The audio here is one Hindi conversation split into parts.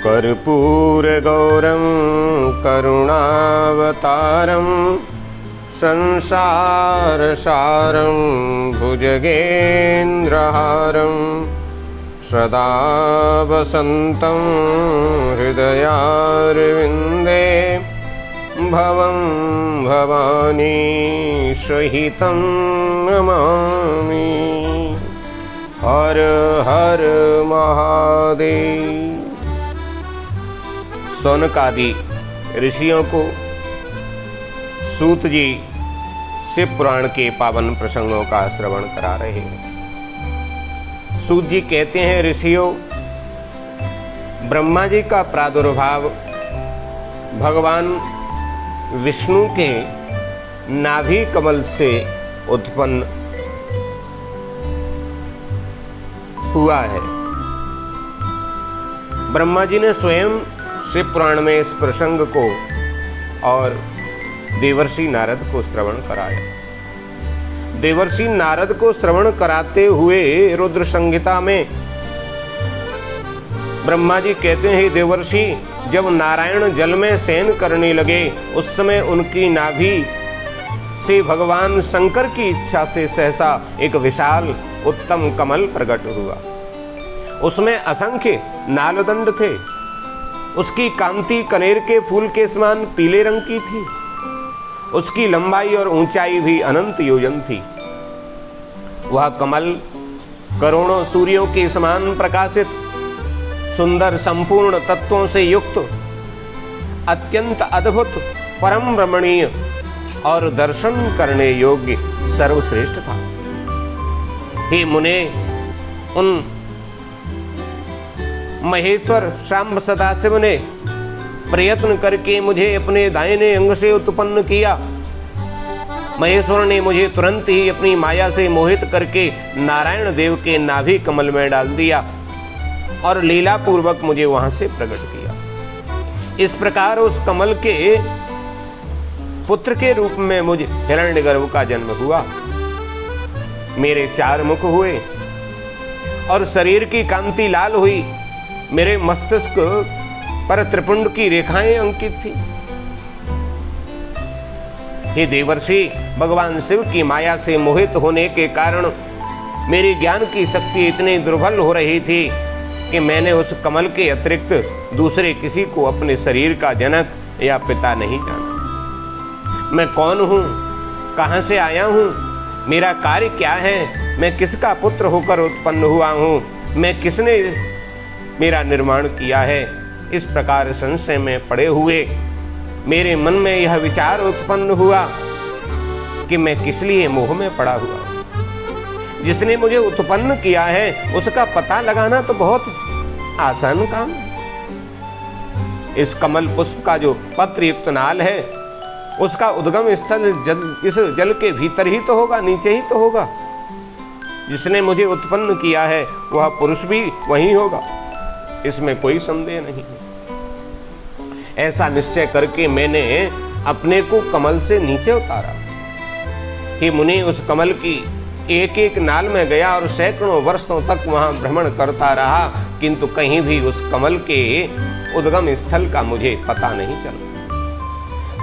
कर्पूरगौरं करुणावतारं संसारसारं भुजगेन्द्रहारं सदा वसन्तं हृदयारविन्दे भवं भवानी सहितं नमामि। हर हर महादेव। शौनक आदि ऋषियों को सूत जी शिव पुराण के पावन प्रसंगों का श्रवण करा रहे हैं। सूत जी कहते हैं, ऋषियों, ब्रह्मा जी का प्रादुर्भाव भगवान विष्णु के नाभि कमल से उत्पन्न हुआ है। ब्रह्मा जी ने स्वयं शिव पुराण में इस प्रसंग को और देवर्षि नारद को श्रवण कराया। देवर्षि नारद को श्रवण कराते हुए रुद्र संहिता में ब्रह्मा जी कहते हैं, देवर्षि, जब नारायण जल में शयन करने लगे उस समय उनकी नाभि से भगवान शंकर की इच्छा से सहसा एक विशाल उत्तम कमल प्रकट हुआ। उसमें असंख्य नालदंड थे। उसकी कांति कनेर के फूल के समान पीले रंग की थी। उसकी लंबाई और ऊंचाई भी अनंत योजन थी। वह कमल करोड़ों सूर्यों के समान प्रकाशित, सुंदर, संपूर्ण तत्वों से युक्त, अत्यंत अद्भुत, परम रमणीय और दर्शन करने योग्य सर्वश्रेष्ठ था। हे मुने, उन महेश्वर शाम्ब सदाशिव ने प्रयत्न करके मुझे अपने दाहिने अंग से उत्पन्न किया। महेश्वर ने मुझे तुरंत ही अपनी माया से मोहित करके नारायण देव के नाभि कमल में डाल दिया और लीला पूर्वक मुझे वहां से प्रकट किया। इस प्रकार उस कमल के पुत्र के रूप में मुझे हिरण्यगर्भ का जन्म हुआ। मेरे 4 मुख हुए और शरीर की कांति लाल हुई। मेरे मस्तिष्क पर त्रिपुंड की रेखाएं अंकित थी। हे देवर्षि, भगवान शिव की माया से मोहित होने के कारण मेरी ज्ञान की शक्ति इतनी दुर्बल हो रही थी कि मैंने उस कमल के अतिरिक्त दूसरे किसी को अपने शरीर का जनक या पिता नहीं जाना। मैं कौन हूं, कहां से आया हूं, मेरा कार्य क्या है, मैं किसका पुत्र होकर उत्पन्न हुआ हूं, मैं किसने मेरा निर्माण किया है। इस प्रकार संशय में पड़े हुए मेरे मन में यह विचार उत्पन्न हुआ कि मैं किस लिए मोह में पड़ा हुआ। जिसने मुझे उत्पन्न किया है उसका पता लगाना तो बहुत आसान काम है। इस कमल पुष्प का जो पत्र युक्त नाल है उसका उद्गम स्थल इस जल के भीतर ही तो होगा, नीचे ही तो होगा। जिसने मुझे उत्पन्न किया है वह पुरुष भी वही होगा, इसमें कोई संदेह नहीं है। ऐसा निश्चय करके मैंने अपने को कमल से नीचे उतारा। हे मुनि, उस कमल की एक एक नाल में गया और सैकड़ों वर्षों तक वहां भ्रमण करता रहा, किंतु कहीं भी उस कमल के उद्गम स्थल का मुझे पता नहीं चला।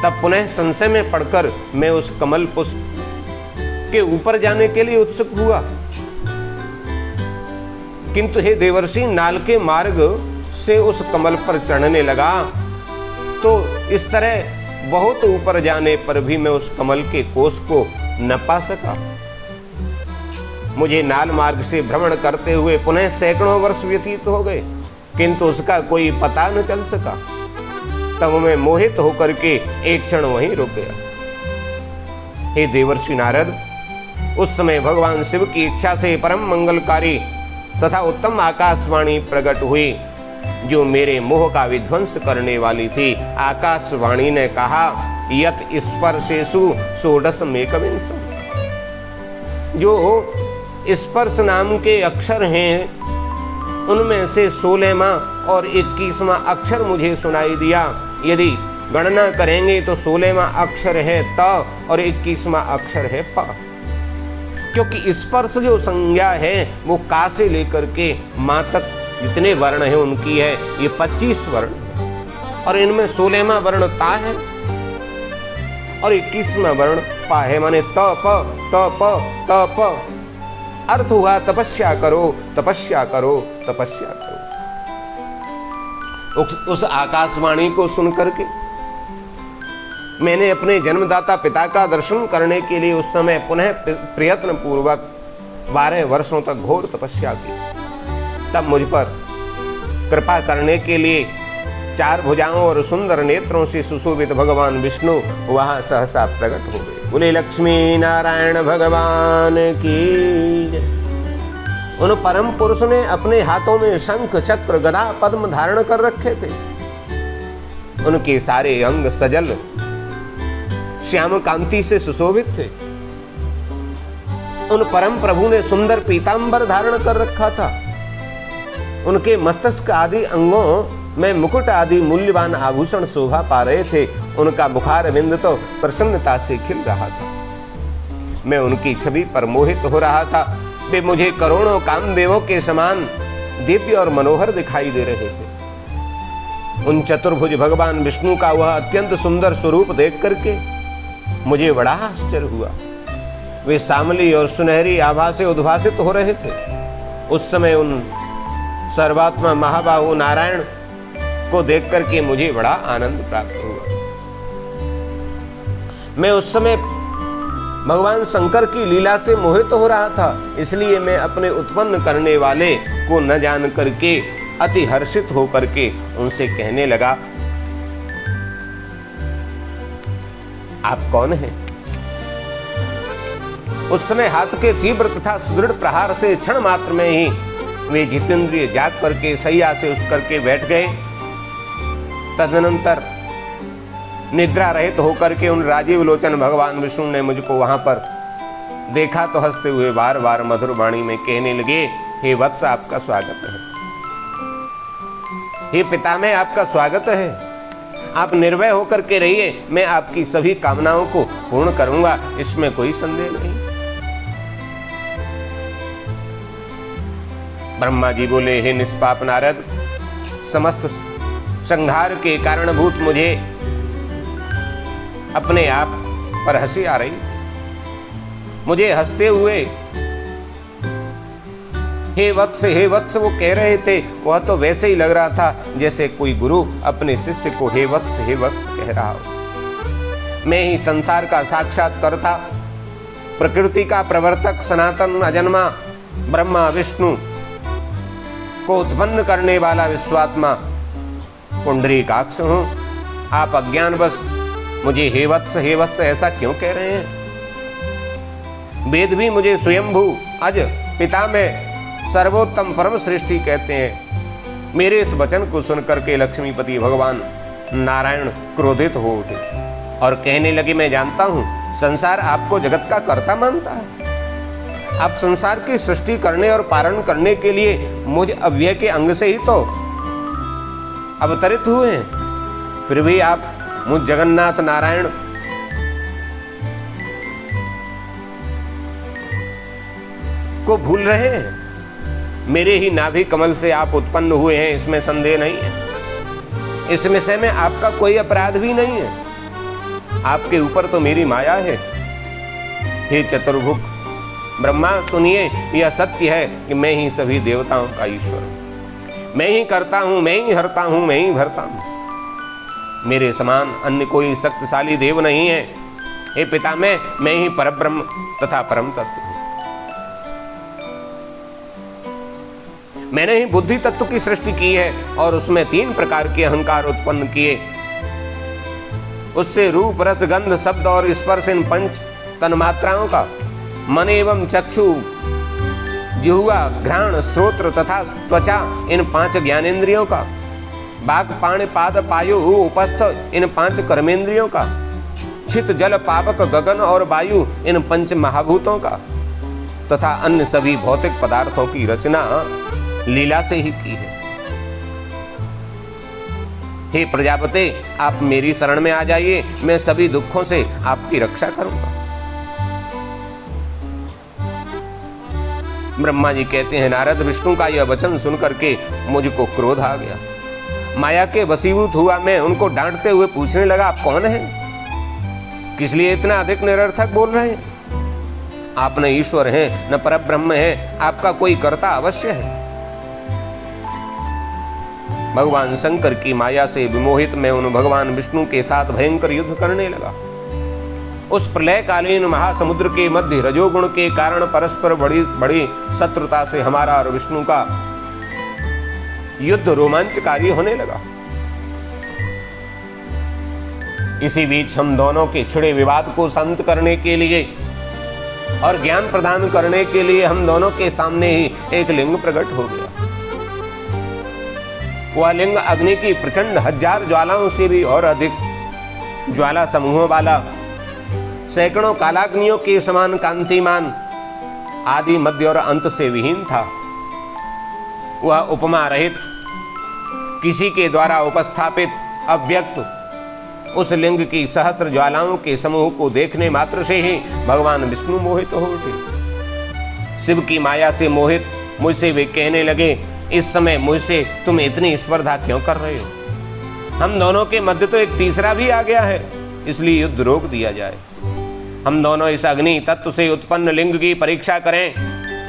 तब पुनः संशय में पड़कर मैं उस कमल पुष्प के ऊपर जाने के लिए उत्सुक हुआ, किंतु हे देवर्षि, नाल के मार्ग से उस कमल पर चढ़ने लगा तो इस तरह बहुत ऊपर जाने पर भी मैं उस कमल के कोष को न पा सका। मुझे नाल मार्ग से भ्रमण करते हुए पुनः सैकड़ों वर्ष व्यतीत हो गए, किंतु उसका कोई पता न चल सका। तब मैं मोहित होकर के एक क्षण वहीं रुक गया। हे देवर्षि नारद, उस समय भगवान शिव की इच्छा से परम मंगलकारी तथा उत्तम आकाशवाणी प्रकट हुई, जो मेरे मोह का विध्वंस करने वाली थी। आकाशवाणी ने कहा, यत स्पर्शेषु षोडशमेकविंशम्। जो स्पर्श नाम के अक्षर हैं उनमें से 16वां और 21वां अक्षर मुझे सुनाई दिया। यदि गणना करेंगे तो 16वां अक्षर है त और 21वां अक्षर है प, क्योंकि स्पर्श जो संज्ञा है वो का से लेकर के माँ तक जितने वर्ण हैं उनकी है ये 25 वर्ण, और इनमें 16वां वर्ण ता है और 21वां वर्ण पा है, माने तप तप तप। अर्थ हुआ तपस्या करो तपस्या करो तपस्या करो। उस आकाशवाणी को सुन करके मैंने अपने जन्मदाता पिता का दर्शन करने के लिए उस समय पुनः प्रयत्न पूर्वक 12 वर्षों तक घोर तपस्या की। तब मुझ पर कृपा करने के लिए 4 भुजाओं और सुंदर नेत्रों से सुशोभित भगवान विष्णु वहां सहसा प्रकट हो गए। बोले लक्ष्मी नारायण भगवान की। उन परम पुरुष ने अपने हाथों में शंख चक्र गदा पद्म धारण कर रखे थे। उनके सारे अंग सजल श्याम कांति से सुशोभित थे। उन परम प्रभु ने सुंदर पीतांबर धारण कर रखा था। उनके मस्तक आदि अंगों में मुकुट आदि मूल्यवान आभूषण शोभा पा रहे थे। उनका मुखारविंद तो प्रसन्नता से खिल रहा था। मैं उनकी छवि पर मोहित हो रहा था। वे मुझे करोड़ों कामदेवों के समान दिव्य और मनोहर दिखाई दे रहे थे। उन चतुर्भुज भगवान विष्णु का वह अत्यंत सुंदर स्वरूप देख करके मुझे बड़ा आश्चर्य हुआ। वे सामली और सुनहरी आभा से उद्भासित हो रहे थे। उस समय उन सर्वात्मा महाबाहु नारायण को देख करके मुझे बड़ा आनंद प्राप्त हुआ। मैं उस समय भगवान शंकर की लीला से मोहित हो रहा था, इसलिए मैं अपने उत्पन्न करने वाले को न जान करके अति हर्षित होकर के उनसे कहने लगा, आप कौन हैं? उस समय हाथ के तीव्र तथा सुदृढ़ प्रहार से क्षण मात्र में ही वे जितेंद्रिय जाग करके सैया से उठ करके बैठ गए। तदनंतर निद्रा रहित होकर के उन राजीव लोचन भगवान विष्णु ने मुझको वहां पर देखा तो हंसते हुए बार बार मधुर वाणी में कहने लगे, हे वत्स आपका स्वागत है, हे पिता में आपका स्वागत है। आप निर्भय होकर के रहिए, मैं आपकी सभी कामनाओं को पूर्ण करूंगा, इसमें कोई संदेह नहीं। ब्रह्मा जी बोले, हे निष्पाप नारद, समस्त संहार के कारणभूत मुझे अपने आप पर हंसी आ रही। मुझे हंसते हुए हे वत्स वो कह रहे थे, वह तो वैसे ही लग रहा था जैसे कोई गुरु अपने शिष्य को हे वत्स कह रहा हो। मैं ही संसार का साक्षात कर्ता, प्रकृति का प्रवर्तक, सनातन अजन्मा ब्रह्मा विष्णु को उत्पन्न करने वाला विश्वात्मा पुंडरीकाक्ष हूं। आप अज्ञानवश मुझे हे वत्स ऐसा क्यों कह रहे हैं? वेद भी मुझे स्वयंभू अज पिता में सर्वोत्तम परम सृष्टि कहते हैं। मेरे इस वचन को सुनकर के लक्ष्मीपति भगवान नारायण क्रोधित हो उठे और कहने लगे, मैं जानता हूं संसार आपको जगत का कर्ता मानता है। आप संसार की सृष्टि करने और पालन करने के लिए मुझ अव्यय के अंग से ही तो अवतरित हुए हैं, फिर भी आप मुझ जगन्नाथ नारायण को भूल रहे हैं। मेरे ही नाभि कमल से आप उत्पन्न हुए हैं, इसमें संदेह नहीं है। इस विषय में आपका कोई अपराध भी नहीं है। आपके ऊपर तो मेरी माया है। हे चतुर्भुज ब्रह्मा, सुनिए, यह सत्य है कि मैं ही सभी देवताओं का ईश्वर हूं। मैं ही करता हूं, मैं ही हरता हूं, मैं ही भरता हूं। मेरे समान अन्य कोई शक्तिशाली देव नहीं है। हे पिता, मैं ही परब्रह्म तथा परम तत्व हूं। मैंने ही बुद्धि तत्व की सृष्टि की है और उसमें 3 प्रकार के अहंकार उत्पन्न किए। उससे रूप, रस, गंध, शब्द और स्पर्श, इन 5 तन्मात्राओं का, मन एवं चक्षु, जिह्वा, घ्राण, श्रोत्र तथा त्वचा, इन 5 ज्ञानेंद्रियों का, बाग, पाण, पाद, पायु, उपस्थ, इन 5 कर्मेंद्रियों का, छित, जल, पावक, गगन और वायु, इन 5 महाभूतों का, तथा अन्य सभी भौतिक पदार्थों की रचना लीला से ही की है। हे प्रजापते, आप मेरी शरण में आ जाइए, मैं सभी दुखों से आपकी रक्षा करूंगा। ब्रह्मा जी कहते हैं, नारद, विष्णु का यह वचन सुन करके मुझको क्रोध आ गया। माया के वशीभूत हुआ मैं उनको डांटते हुए पूछने लगा, आप कौन हैं? किस लिए इतना अधिक निरर्थक बोल रहे हैं? आप न ईश्वर हैं न परब्रह्म हैं, आपका कोई कर्ता अवश्य है। भगवान शंकर की माया से विमोहित मैं उन भगवान विष्णु के साथ भयंकर युद्ध करने लगा। उस प्रलयकालीन महासमुद्र के मध्य रजोगुण के कारण परस्पर बड़ी बड़ी शत्रुता से हमारा और विष्णु का युद्ध रोमांचकारी होने लगा। इसी बीच हम दोनों के छिड़े विवाद को शांत करने के लिए और ज्ञान प्रदान करने के लिए हम दोनों के सामने ही एक लिंग प्रकट हो गया। वह लिंग अग्नि की प्रचंड 1000 ज्वालाओं से भी और अधिक ज्वाला समूहों वाला, सैकड़ों कालाग्नियों के समान कांतिमान, आदि मध्य और अंत से विहीन था। वह उपमा रहित, किसी के द्वारा उपस्थापित, अव्यक्त उस लिंग की सहस्र ज्वालाओं के समूह को देखने मात्र से ही भगवान विष्णु मोहित हो उठे। शिव की माया से मोहित मुझसे वे कहने लगे, इस समय मुझसे तुम इतनी स्पर्धा क्यों कर रहे हो? हम दोनों के मध्य तो एक तीसरा भी आ गया है, इसलिए युद्ध रोक दिया जाए। हम दोनों इस अग्नि तत्व से उत्पन्न लिंग की परीक्षा करें,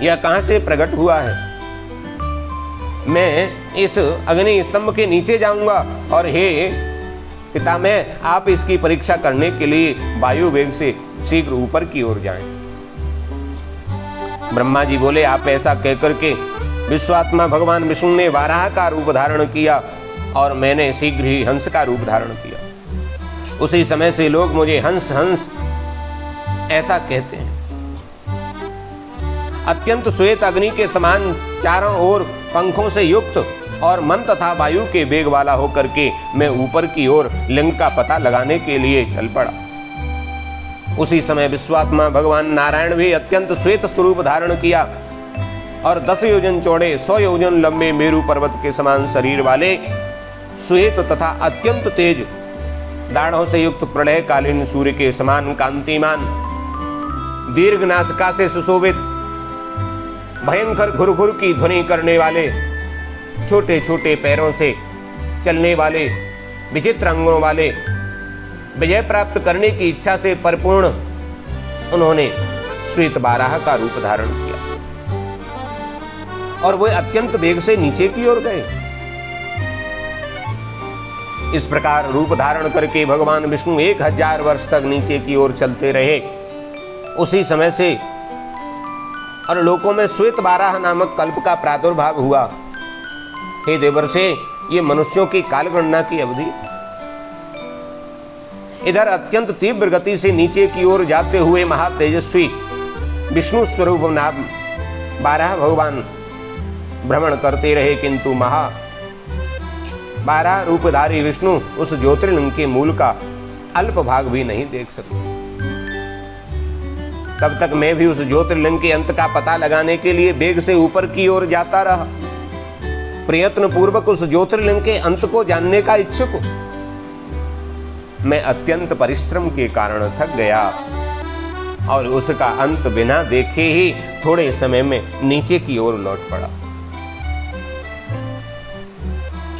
यह कहां से प्रकट हुआ है। मैं इस अग्नि स्तंभ के नीचे जाऊंगा और हे पितामह, आप इसकी परीक्षा करने के लिए वायु वेग से शीघ्र ऊपर की ओर जाएं। ब्रह्मा जी बोले, आप ऐसा कहकर के विश्वात्मा भगवान विष्णु ने वाराह का रूप धारण किया और मैंने शीघ्र ही हंस का रूप धारण किया। उसी समय से लोग मुझे हंस हंस ऐसा कहते हैं। अत्यंत श्वेत अग्नि के समान चारों ओर पंखों से युक्त और मन तथा वायु के वेग वाला होकर के मैं ऊपर की ओर लिंग का पता लगाने के लिए चल पड़ा। उसी समय विश्वात्मा भगवान नारायण भी अत्यंत श्वेत स्वरूप धारण किया और 10 योजन चौड़े 100 योजन लंबे मेरु पर्वत के समान शरीर वाले, श्वेत तथा अत्यंत तेज दाढ़ों से युक्त प्रलयकालीन सूर्य के समान कांतिमान, दीर्घ नासिका से सुशोभित, भयंकर घुरघुर की ध्वनि करने वाले, छोटे छोटे पैरों से चलने वाले, विचित्र अंगों वाले, विजय प्राप्त करने की इच्छा से परिपूर्ण उन्होंने श्वेत वाराह का रूप धारण किया और वे अत्यंत वेग से नीचे की ओर गए। इस प्रकार रूप धारण करके भगवान विष्णु 1000 वर्ष तक नीचे की ओर चलते रहे। उसी समय से और लोकों में श्वेत वाराह नामक कल्प का प्रादुर्भाव हुआ। हे देवर्षे, ये मनुष्यों की कालगणना की अवधि। इधर अत्यंत तीव्र गति से नीचे की ओर जाते हुए महातेजस्वी विष्णु स्वरूप नाम वाराह भगवान भ्रमण करते रहे, किंतु 12 रूपधारी विष्णु उस ज्योतिर्लिंग के मूल का अल्प भाग भी नहीं देख सके। तब तक मैं भी उस ज्योतिर्लिंग के अंत का पता लगाने के लिए वेग से ऊपर की ओर जाता रहा। प्रयत्न पूर्वक उस ज्योतिर्लिंग के अंत को जानने का इच्छुक हूं। मैं अत्यंत परिश्रम के कारण थक गया और उसका अंत बिना देखे ही थोड़े समय में नीचे की ओर लौट पड़ा।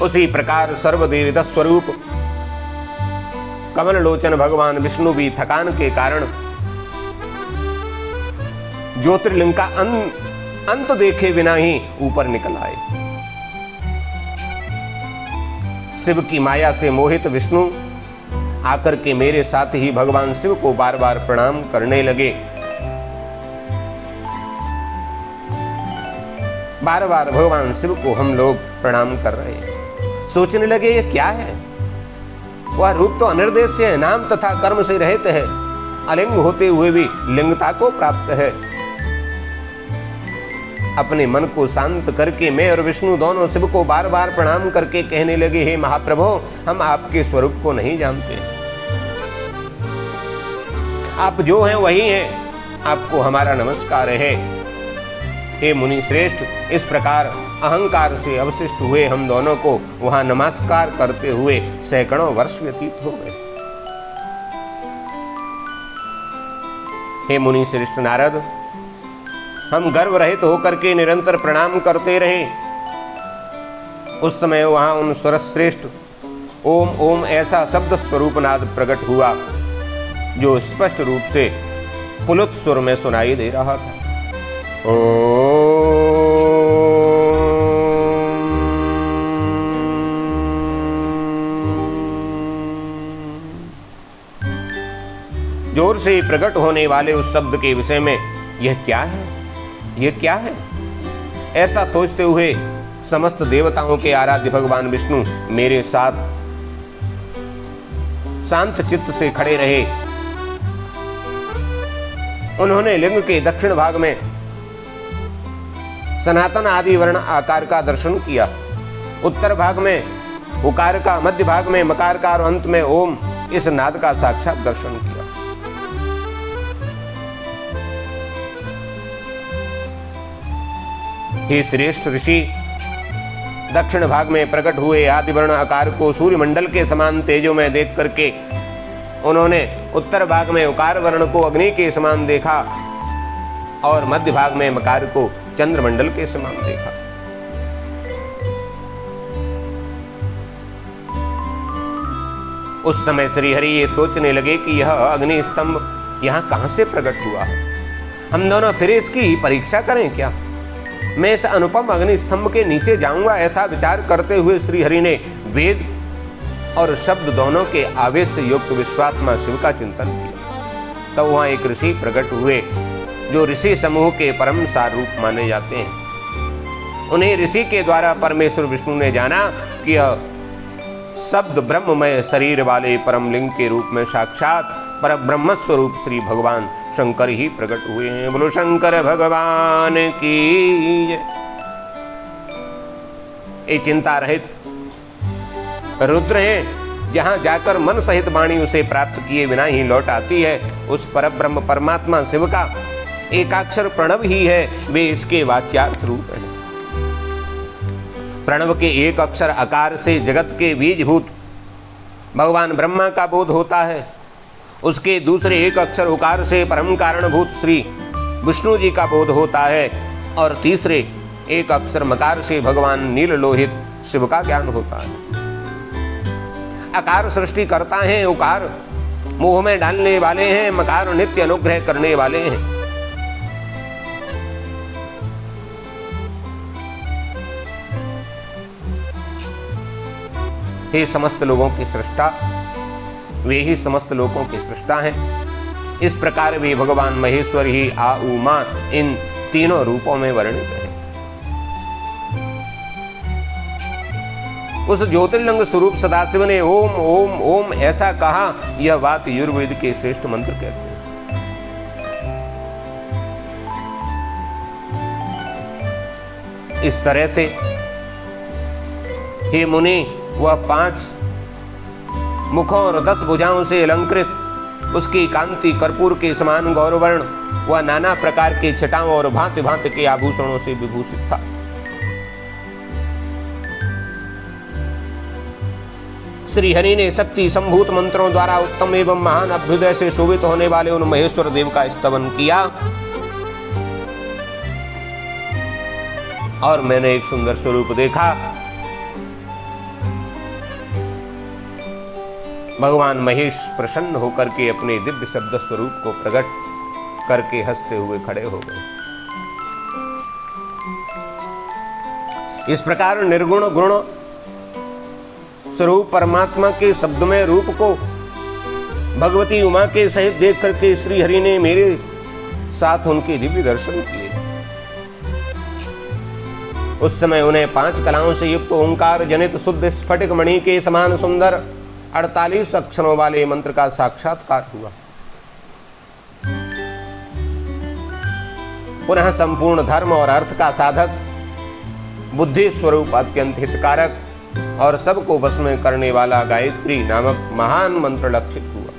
उसी प्रकार सर्वदेवित स्वरूप कमल लोचन भगवान विष्णु भी थकान के कारण ज्योतिर्लिंग का अंत देखे बिना ही ऊपर निकल आए। शिव की माया से मोहित विष्णु आकर के मेरे साथ ही भगवान शिव को बार बार प्रणाम करने लगे। बार बार भगवान शिव को हम लोग प्रणाम कर रहे हैं। सोचने लगे, ये क्या है? वह रूप तो अनिर्देश्य है, नाम तथा कर्म से रहित है, अलिंग होते हुए भी लिंगता को प्राप्त है। अपने मन को शांत करके मैं और विष्णु दोनों शिव को बार बार प्रणाम करके कहने लगे, हे महाप्रभु, हम आपके स्वरूप को नहीं जानते। आप जो हैं वही हैं, आपको हमारा नमस्कार है। हे मुनि श्रेष्ठ, इस प्रकार अहंकार से अवशिष्ट हुए हम दोनों को वहां नमस्कार करते हुए सैकड़ों वर्ष व्यतीत हो गए। हे मुनि श्रेष्ठ नारद, हम गर्व रहित होकर के निरंतर प्रणाम करते रहे। उस समय वहां उन स्वरश्रेष्ठ ओम ओम ऐसा शब्द स्वरूप नाद प्रकट हुआ जो स्पष्ट रूप से पुलुत सुर में सुनाई दे रहा था। जोर से प्रकट होने वाले उस शब्द के विषय में यह क्या है, यह क्या है, ऐसा सोचते हुए समस्त देवताओं के आराध्य भगवान विष्णु मेरे साथ शांत चित्त से खड़े रहे। उन्होंने लिंग के दक्षिण भाग में सनातन आदि वर्ण आकार का दर्शन किया, उत्तर भाग में उकार का, मध्य भाग में मकार का और अंत में ओम इस नाद का साक्षात दर्शन किया। हे श्रेष्ठ ऋषि, दक्षिण भाग में प्रकट हुए आदिवर्ण आकार को सूर्य मंडल के समान तेजो में देख करके उन्होंने उत्तर भाग में उकार वर्ण को अग्नि के समान देखा और मध्य भाग में मकार को चंद्रमंडल के समान देखा। उस समय श्री हरि ये सोचने लगे कि यह अग्नि स्तंभ यहां कहां से प्रकट हुआ है। हम दोनों फिर इसकी परीक्षा करें क्या? मैं इस अनुपम अग्नि स्तंभ के नीचे जाऊंगा, ऐसा विचार करते हुए श्री हरि ने वेद और शब्द दोनों के आवेश से युक्त विश्वात्मा शिव का चिंतन किया। तब वहां एक ऋषि प्रकट हुए जो ऋषि समूह के परम सार रूप माने जाते हैं। उन्हें ऋषि के द्वारा परमेश्वर विष्णु ने जाना कि यह शब्द ब्रह्ममय शरीर वाले परम लिंग के रूप में साक्षात पर ब्रह्म स्वरूप श्री भगवान शंकर ही प्रकट हुए हैं। बोलो शंकर भगवान की। ये चिंता रहित रुद्र हैं, जहां जाकर मन सहित वाणी उसे प्राप्त किए बिना ही लौट आती है। उस परब्रह्म परमात्मा शिव का एकाक्षर प्रणव ही है, वे इसके वाच्यार्थ रूप हैं। प्रणव के एक अक्षर आकार से जगत के बीजभूत भगवान ब्रह्मा का बोध होता है। उसके दूसरे एक अक्षर उकार से परम कारणभूत श्री विष्णु जी का बोध होता है और तीसरे एक अक्षर मकार से भगवान नील लोहित शिव का ज्ञान होता है। आकार सृष्टि करता है, उकार मोह में डालने वाले हैं, मकार नित्य अनुग्रह करने वाले हैं। हे समस्त लोगों की सृष्टा, वे ही समस्त लोगों के सृष्टा हैं। इस प्रकार वे भगवान महेश्वर ही आ उमा इन तीनों रूपों में वर्णित हैं। उस ज्योतिर्लिंग स्वरूप सदाशिव ने ओम ओम ओम ऐसा कहा, यह बात युर्वेद के श्रेष्ठ मंत्र कहते हैं। इस तरह से हे मुनि, वह 5 मुखों और 10 भुजाओं से अलंकृत, उसकी कांति कर्पूर के समान गौरवर्ण, वह नाना प्रकार के छटाओं और भांति भांति के आभूषणों से विभूषित था। श्री हरि ने शक्ति संभूत मंत्रों द्वारा उत्तम एवं महान अभ्युदय से शोभित होने वाले उन महेश्वर देव का स्तवन किया और मैंने एक सुंदर स्वरूप देखा। भगवान महेश प्रसन्न होकर के अपने दिव्य शब्द स्वरूप को प्रकट करके हंसते हुए खड़े हो गए। इस प्रकार निर्गुण गुण स्वरूप परमात्मा के शब्दमय रूप को भगवती उमा के सहित देख करके श्री हरि ने मेरे साथ उनके दिव्य दर्शन किए। उस समय उन्हें 5 कलाओं से युक्त ओंकार जनित शुद्ध स्फटिक मणि के समान सुंदर 48 अक्षरों वाले मंत्र का साक्षात्कार हुआ। पुनः संपूर्ण धर्म और अर्थ का साधक, बुद्धि स्वरूप अत्यंत हितकारक और सबको वश में करने वाला गायत्री नामक महान मंत्र लक्षित हुआ।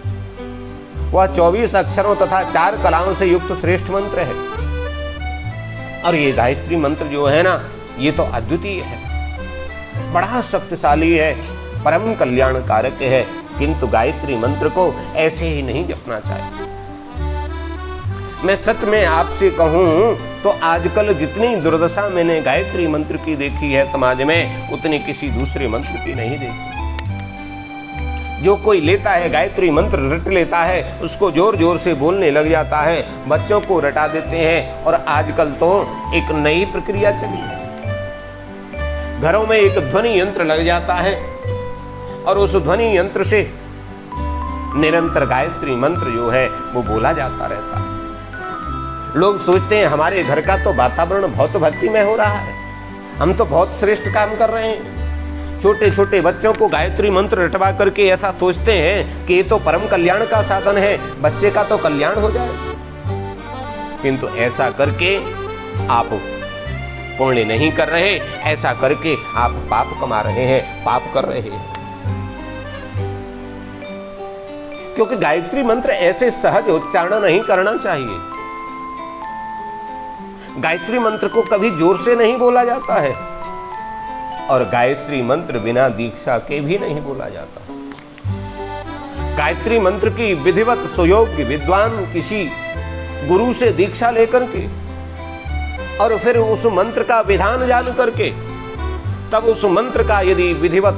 वह 24 अक्षरों तथा 4 कलाओं से युक्त श्रेष्ठ मंत्र है। और ये गायत्री मंत्र जो है ना, ये तो अद्वितीय है, बड़ा शक्तिशाली है, परम कल्याणकारक है। किंतु गायत्री मंत्र को ऐसे ही नहीं जपना चाहिए। मैं सत्य में आपसे कहूं तो आजकल जितनी दुर्दशा मैंने गायत्री मंत्र की देखी है समाज में, उतनी किसी दूसरे मंत्र की नहीं देखी। जो कोई लेता है गायत्री मंत्र रट लेता है, उसको जोर जोर से बोलने लग जाता है, बच्चों को रटा देते हैं। और आजकल तो एक नई प्रक्रिया चली है, घरों में एक ध्वनि यंत्र लग जाता है और उस ध्वनि यंत्र से निरंतर गायत्री मंत्र जो है वो बोला जाता रहता है। लोग सोचते हैं हमारे घर का तो वातावरण बहुत भक्तिमय हो रहा है, हम तो बहुत श्रेष्ठ काम कर रहे हैं। छोटे छोटे बच्चों को गायत्री मंत्र रटवा करके ऐसा सोचते हैं कि ये तो परम कल्याण का साधन है, बच्चे का तो कल्याण हो जाए। किंतु ऐसा करके आप पुण्य नहीं कर रहे, ऐसा करके आप पाप कमा रहे हैं, पाप कर रहे हैं। क्योंकि गायत्री मंत्र ऐसे सहज उच्चारण नहीं करना चाहिए। गायत्री मंत्र को कभी जोर से नहीं बोला जाता है और गायत्री मंत्र बिना दीक्षा के भी नहीं बोला जाता। गायत्री मंत्र की विधिवत सुयोग्य विद्वान किसी गुरु से दीक्षा लेकर के और फिर उस मंत्र का विधान जान करके तब उस मंत्र का यदि विधिवत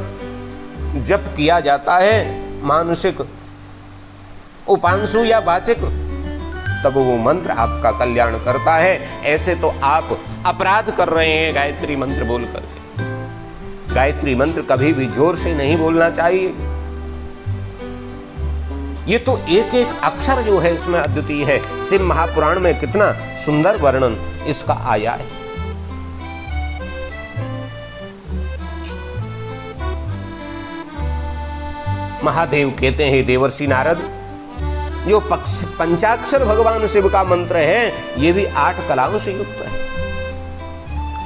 जप किया जाता है, मानसिक उपांशु या वाचिक, तब वो मंत्र आपका कल्याण करता है। ऐसे तो आप अपराध कर रहे हैं गायत्री मंत्र बोल करके। गायत्री मंत्र कभी भी जोर से नहीं बोलना चाहिए। ये तो एक एक अक्षर जो है इसमें अद्वितीय है। शिव महापुराण में कितना सुंदर वर्णन इसका आया है। महादेव कहते हैं देवर्षि नारद, जो पंचाक्षर भगवान शिव का मंत्र है ये भी 8 कलाओं से युक्त है।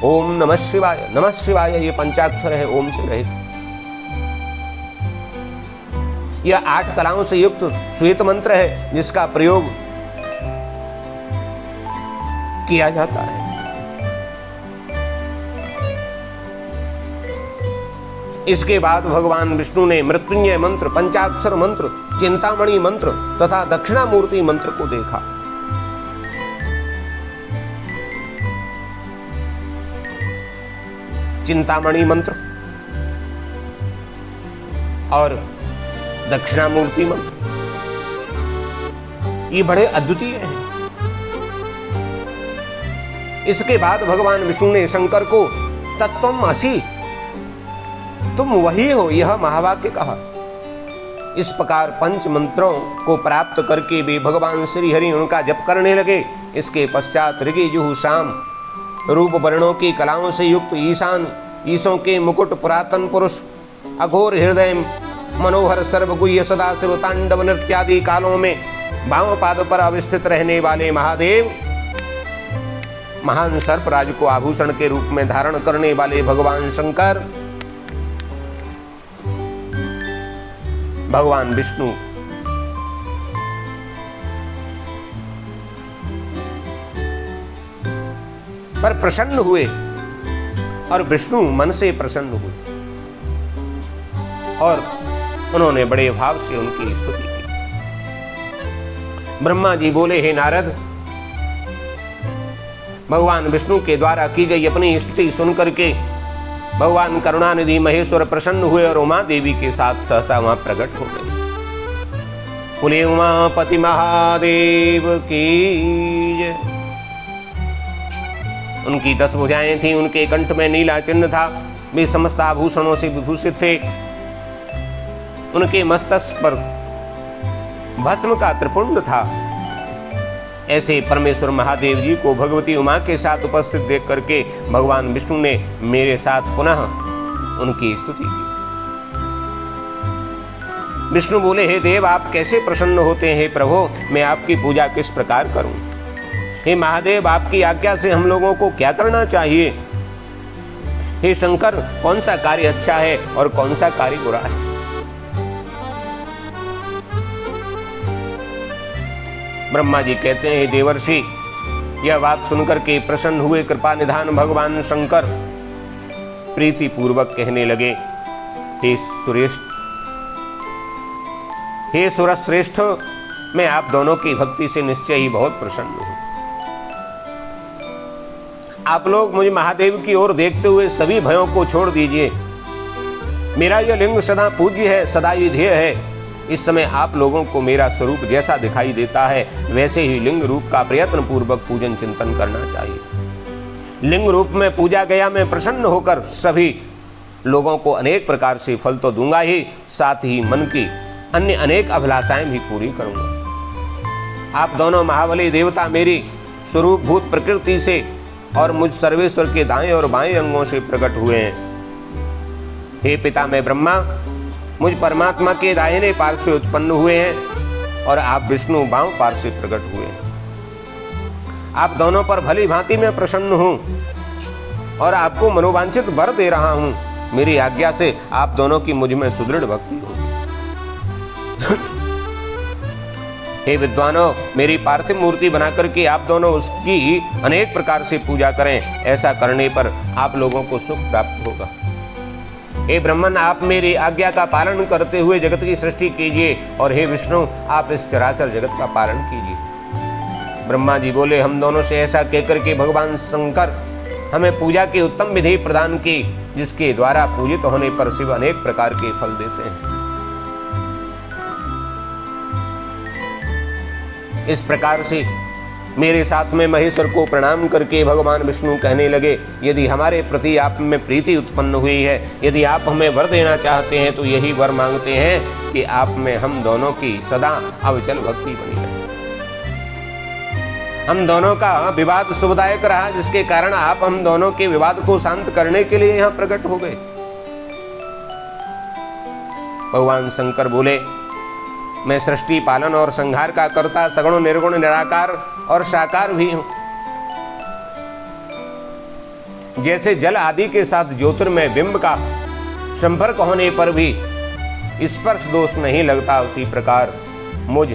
ओम नमः शिवाय, नमः शिवाय ये पंचाक्षर है, ओम से रहित। यह 8 कलाओं से युक्त श्वेत मंत्र है जिसका प्रयोग किया जाता है। इसके बाद भगवान विष्णु ने मृत्युंजय मंत्र, पंचाक्षर मंत्र, चिंतामणि मंत्र तथा दक्षिणामूर्ति मंत्र को देखा। चिंतामणि मंत्र और दक्षिणामूर्ति मंत्र ये बड़े अद्वितीय हैं। इसके बाद भगवान विष्णु ने शंकर को तत्वम असि, तुम वही हो, यह महावाक्य कहा। इस प्रकार पंच मंत्रों को प्राप्त करके भी भगवान श्री हरि उनका जप करने लगे। इसके पश्चात ऋगजुः शाम रूप वर्णों की कलाओं से युक्त ईशान, ईशों के मुकुट, पुरातन पुरुष, अघोर हृदय, मनोहर, सर्वगुह्य, सदाशिव, तांडव नृत्यादि कालों में वाम पाद पर अवस्थित रहने वाले महादेव, महान सर्पराज को आभूषण के रूप में धारण करने वाले भगवान शंकर, भगवान विष्णु, पर प्रसन्न हुए और विष्णु मन से प्रसन्न हुए और उन्होंने बड़े भाव से उनकी स्तुति की। ब्रह्मा जी बोले, हे नारद, भगवान विष्णु के द्वारा की गई अपनी स्तुति सुनकर के भगवान करुणानिधि महेश्वर प्रसन्न हुए और उमा देवी के साथ सहसा वहां प्रकट हो गए। बोले उमापति महादेव की जय। उनकी 10 भुजाएं थी, उनके कंठ में नीला चिन्ह था, वे समस्त आभूषणों से विभूषित थे। उनके मस्तक पर भस्म का त्रिपुंड था। ऐसे परमेश्वर महादेव जी को भगवती उमा के साथ उपस्थित देख करके भगवान विष्णु ने मेरे साथ पुनः उनकी स्तुति की। विष्णु बोले, हे देव, आप कैसे प्रसन्न होते हैं? प्रभु, मैं आपकी पूजा किस प्रकार करूं? हे महादेव, आपकी आज्ञा से हम लोगों को क्या करना चाहिए? हे शंकर, कौन सा कार्य अच्छा है और कौन सा कार्य बुरा है? ब्रह्मा जी कहते हैं, देवर्षि, यह बात सुनकर के प्रसन्न हुए कृपा निधान भगवान शंकर प्रीति पूर्वक कहने लगे, हे सुरेश, हे सुरश्रेष्ठ, मैं आप दोनों की भक्ति से निश्चय ही बहुत प्रसन्न हूं। आप लोग मुझे महादेव की ओर देखते हुए सभी भयों को छोड़ दीजिए। मेरा यह लिंग सदा पूज्य है, सदा विधेय है। इस समय आप लोगों को मेरा स्वरूप जैसा दिखाई देता है वैसे ही लिंग रूप का प्रयत्न पूर्वक पूजन चिंतन करना चाहिए। लिंग रूप में पूजा गया मैं प्रसन्न होकर सभी लोगों को अनेक प्रकार से फल तो दूंगा ही, साथ ही मन की अन्य अनेक अभिलाषाएं भी पूरी करूंगा। आप दोनों महाबली देवता मेरी स्वरूप भूत प्रकृति से और मुझ सर्वेश्वर के दाएं और बाएं अंगों से प्रकट हुए हैं। हे पिता मैं ब्रह्मा मुझ परमात्मा के दाहिने पार से उत्पन्न हुए हैं और आप विष्णु बाएं पार से प्रकट हुए हैं। आप दोनों पर भली भांति मैं प्रसन्न हूं और आपको मनोवांछित वर दे रहा हूं। मेरी आज्ञा से आप दोनों की मुझ में सुदृढ़ भक्ति होगी। हे विद्वानों, मेरी पार्थिव मूर्ति बनाकर के आप दोनों उसकी अनेक प्रकार से पूजा करें। ऐसा करने पर आप लोगों को सुख प्राप्त होगा। हे ब्रह्मन, आप मेरी आज्ञा का पालन करते हुए जगत की सृष्टि कीजिए और हे विष्णु आप इस चराचर जगत का पालन कीजिए। ब्रह्मा जी बोले, हम दोनों से ऐसा कहकर के भगवान शंकर हमें पूजा की उत्तम विधि प्रदान की, जिसके द्वारा पूजित होने पर शिव अनेक प्रकार के फल देते हैं। इस प्रकार से मेरे साथ में महेश्वर को प्रणाम करके भगवान विष्णु कहने लगे, यदि हमारे प्रति आप में प्रीति उत्पन्न हुई है, यदि आप हमें वर देना चाहते हैं तो यही वर मांगते हैं कि आप में हम दोनों की सदा अविचल भक्ति बनी रहे। हम दोनों का विवाद शुभदायक रहा, जिसके कारण आप हम दोनों के विवाद को शांत करने के लिए यहां प्रकट हो गए। भगवान शंकर बोले, मैं सृष्टि पालन और संहार का कर्ता, सगुण निर्गुण निराकार और साकार भी हूं। जैसे जल आदि के साथ ज्योतिर्मय बिंब का संपर्क होने पर भी स्पर्श दोष नहीं लगता, उसी प्रकार मुझ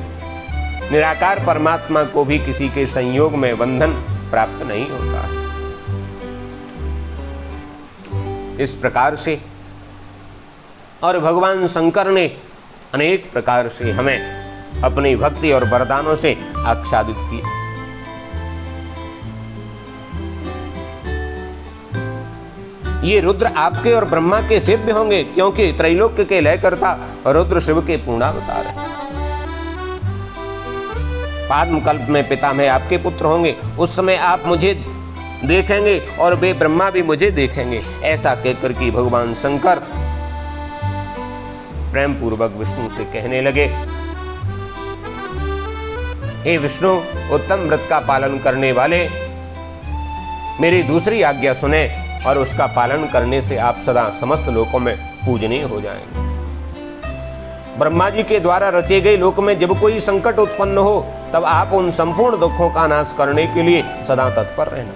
निराकार परमात्मा को भी किसी के संयोग में बंधन प्राप्त नहीं होता है। इस प्रकार से और भगवान शंकर ने अनेक प्रकार से हमें अपनी भक्ति और वरदानों से आच्छादित किया। ये रुद्र आपके और ब्रह्मा के सेव्य होंगे, क्योंकि त्रैलोक्य के लयकर्ता रुद्र शिव के पूर्णावतार हैं। पाद्मकल्प में पितामह आपके पुत्र होंगे। उस समय आप मुझे देखेंगे और वे ब्रह्मा भी मुझे देखेंगे। ऐसा कहकर के भगवान शंकर प्रेम पूर्वक विष्णु से कहने लगे, हे विष्णु, उत्तम व्रत का पालन करने वाले, मेरी दूसरी आज्ञा सुने और उसका पालन करने से आप सदा समस्त लोकों में पूजनीय हो जाएंगे। ब्रह्मा जी के द्वारा रचे गए लोक में जब कोई संकट उत्पन्न हो तब आप उन संपूर्ण दुखों का नाश करने के लिए सदा तत्पर रहना।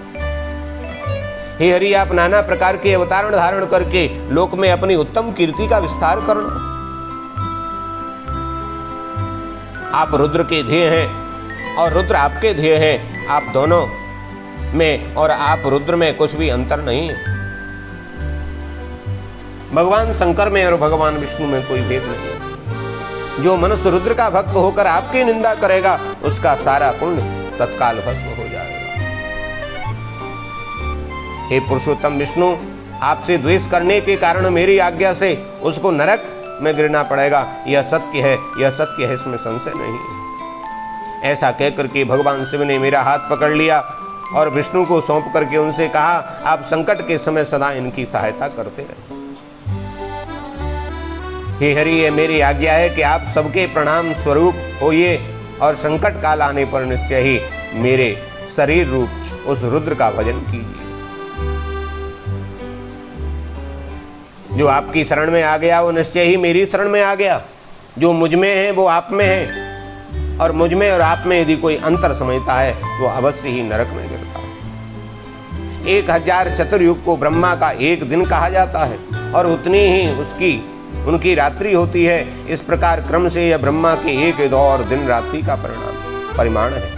हे हरि, आप नाना प्रकार के अवतारण धारण करके लोक में अपनी उत्तम कीर्ति का विस्तार करना। आप रुद्र के ध्येय हैं और रुद्र आपके ध्येय हैं। आप दोनों में और आप रुद्र में कुछ भी अंतर नहीं है। भगवान शंकर में और भगवान विष्णु में कोई भेद नहीं है। जो मनुष्य रुद्र का भक्त होकर आपकी निंदा करेगा उसका सारा पुण्य तत्काल भस्म हो जाएगा। हे पुरुषोत्तम विष्णु, आपसे द्वेष करने के कारण मेरी आज्ञा से उसको नरक में गिरना पड़ेगा। यह सत्य है, यह सत्य है, इसमें संशय नहीं है। ऐसा कहकर के भगवान शिव ने मेरा हाथ पकड़ लिया और विष्णु को सौंप करके उनसे कहा, आप संकट के समय सदा इनकी सहायता करते रहे। हे हरि, ये मेरी आज्ञा है कि आप सबके प्रणाम स्वरूप होइए और संकट काल आने पर निश्चय ही मेरे शरीर रूप उस रुद्र का भजन कीजिए। जो आपकी शरण में आ गया वो निश्चय ही मेरी शरण में आ गया। जो मुझ में है वो आप में है, और मुझ में और आप में यदि कोई अंतर समझता है वो अवश्य ही नरक में गिरता है। 1000 चतुर्युग को ब्रह्मा का एक दिन कहा जाता है और उतनी ही उनकी रात्रि होती है। इस प्रकार क्रम से यह ब्रह्मा के एक दौर दिन रात्रि का परिमाण है।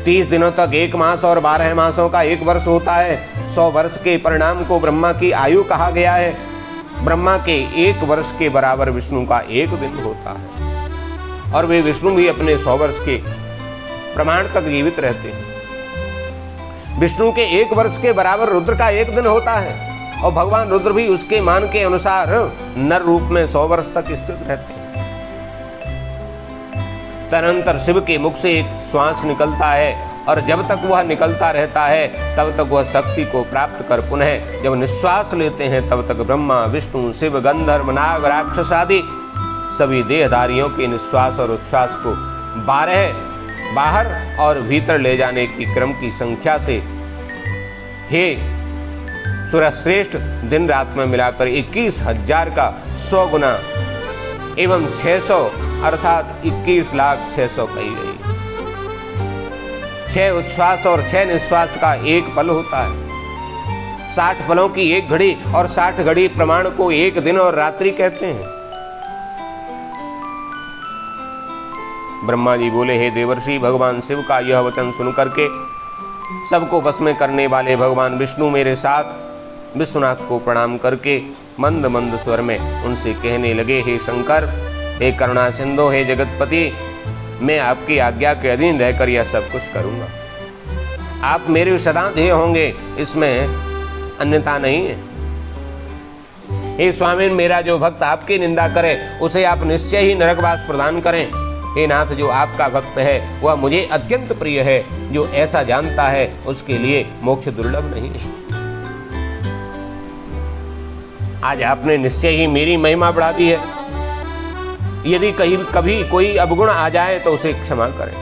30 दिनों तक 1 मास और 12 मासों का 1 वर्ष होता है। 100 वर्ष के परिणाम को ब्रह्मा की आयु कहा गया है। ब्रह्मा के 1 वर्ष के बराबर विष्णु का 1 दिन होता है। और वे विष्णु भी अपने 100 वर्ष के प्रमाण तक जीवित रहते हैं। विष्णु के 1 वर्ष के बराबर रुद्र का 1 दिन होता है और भगवान रुद्र भी उसके मान के अनुसार नर रूप में 100 वर्ष तक स्थित रहते हैं। तदनंतर शिव के मुख से एक श्वास निकलता है और जब तक वह निकलता रहता है तब तक वह शक्ति को प्राप्त कर पुनः जब निश्वास लेते हैं तब तक ब्रह्मा, विष्णु, शिव, गंधर्व, नाग, राक्षस आदि सभी देहधारियों के निश्वास और उच्छ्वास को 12 बाहर और भीतर ले जाने की क्रम की संख्या से हे सूर्यश्रेष्ठ दिन रात में मिलाकर 21,000 का 100 गुना एवं 600 अर्थात 21,06,000 कही गई। 6 उच्छ्वास और 6 निश्वास का 1 पल होता है। 60 पलों की 1 घड़ी और 60 घड़ी प्रमाण को 1 दिन और रात्रि कहते हैं। ब्रह्मा जी बोले, हे देवर्षि, भगवान शिव का यह वचन सुन करके सबको बस में करने वाले भगवान विष्णु मेरे साथ विश्वनाथ को प्रणाम करके मंद मंद स्वर में उनसे कहने लगे, हे शंकर, हे करुणा सिंधु, हे जगतपति, मैं आपकी आज्ञा के अधीन रहकर यह सब कुछ करूंगा। आप मेरे सदा ध्येय होंगे, इसमें अन्यथा नहीं है। हे स्वामी, मेरा जो भक्त आपकी निंदा करे उसे आप निश्चय ही नरकवास प्रदान करें। हे नाथ, जो आपका भक्त है वह मुझे अत्यंत प्रिय है। जो ऐसा जानता है उसके लिए मोक्ष दुर्लभ नहीं है। आज आपने निश्चय ही मेरी महिमा बढ़ा दी है। यदि कभी कोई अवगुण आ जाए तो उसे क्षमा करें।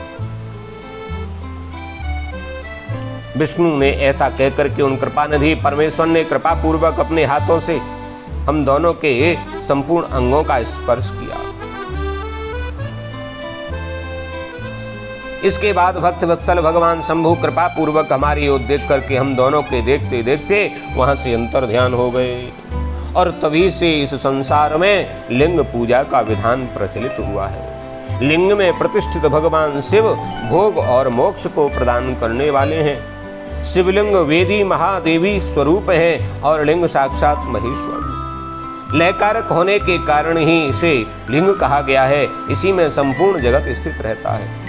विष्णु ने ऐसा कहकर के उन कृपानिधि परमेश्वर ने कृपा पूर्वक अपने हाथों से हम दोनों के संपूर्ण अंगों का स्पर्श किया। इसके बाद भक्त वत्सल भगवान शंभु कृपा पूर्वक हमारी ओर देख करके हम दोनों के देखते देखते वहां से अंतर ध्यान हो गए और तभी से इस संसार में लिंग पूजा का विधान प्रचलित हुआ है। लिंग में प्रतिष्ठित भगवान शिव भोग और मोक्ष को प्रदान करने वाले हैं। शिवलिंग वेदी महादेवी स्वरूप है और लिंग साक्षात महेश्वर। लयकारक होने के कारण ही इसे लिंग कहा गया है। इसी में संपूर्ण जगत स्थित रहता है।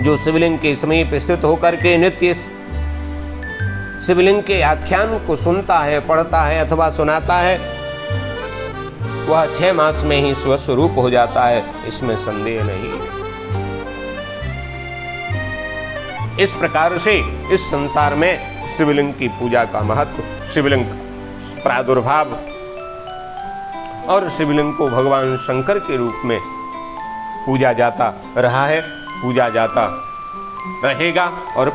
जो शिवलिंग के समीप स्थित होकर के नित्य शिवलिंग के आख्यान को सुनता है, पढ़ता है अथवा सुनाता है, वह 6 मास में ही स्वस्वरूप हो जाता है, इसमें संदेह नहीं। इस प्रकार से इस संसार में शिवलिंग की पूजा का महत्व, शिवलिंग प्रादुर्भाव और शिवलिंग को भगवान शंकर के रूप में पूजा जाता रहा है, पूजा जाता रहेगा और